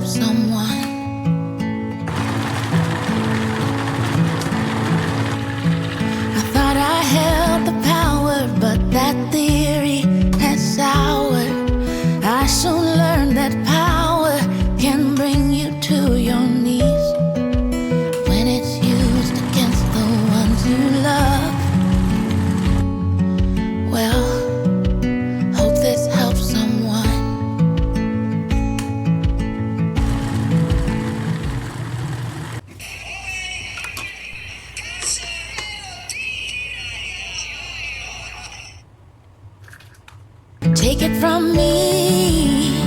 someone. I thought I held the power, but that theory has soured. I soon learned that power can bring you to your knees when it's used against the ones you love. Well, hope this helps someone. Take it from me,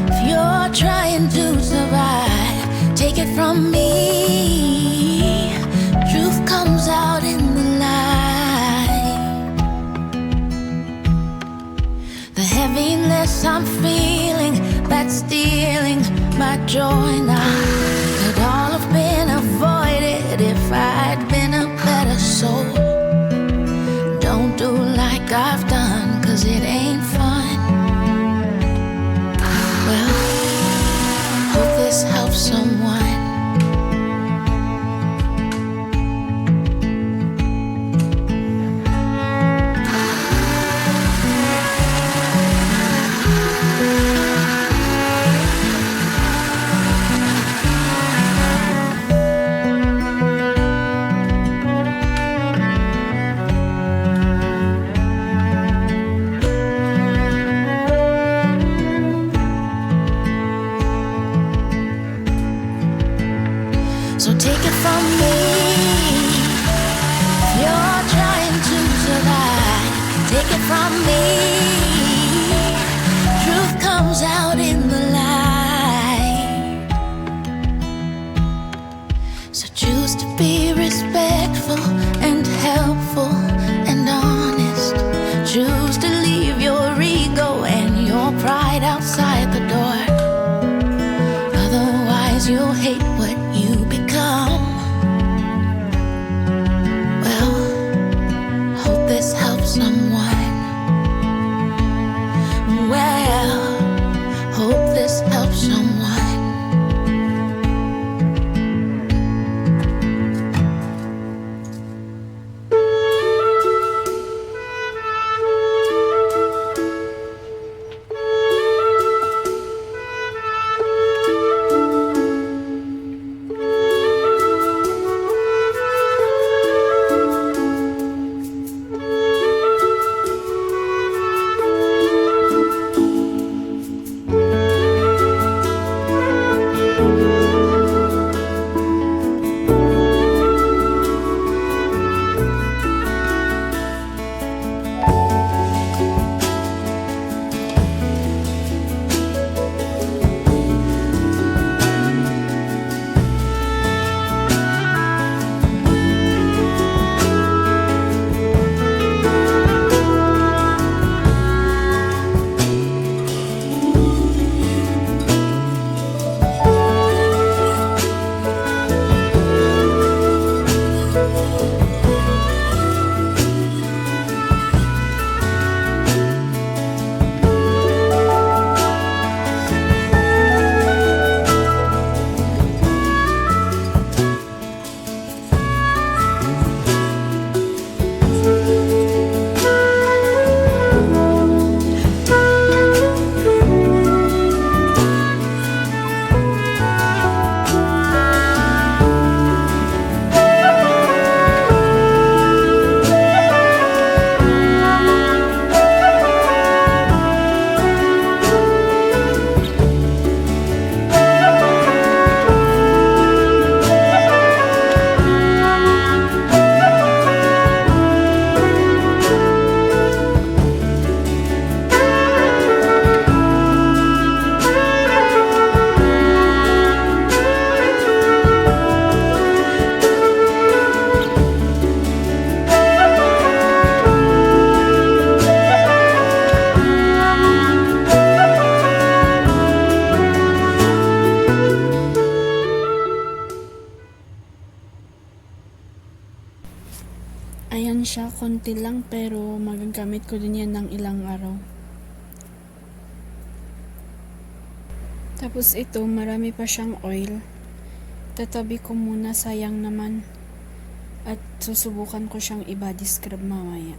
if you're trying to survive. Take it from me, truth comes out in the light. The heaviness I'm feeling, that's stealing my joy now, could all have been avoided if I'd been a better soul. Don't do like I've done, 'cause it ain't fun. Well, hope this helps someone. So take it from me, if you're trying to survive. Take it from me, truth comes out in the light. So choose to be respectful and helpful and honest. Choose to leave your ego and your pride outside the door. Otherwise you'll hate what you become. Well, hope this helps someone. Well, hope this helps someone. Ayan siya, konti lang pero magagamit ko din yan ng ilang araw. Tapos ito, marami pa siyang oil. Tatabi ko muna, sayang naman. At susubukan ko siyang i-body scrub mamaya.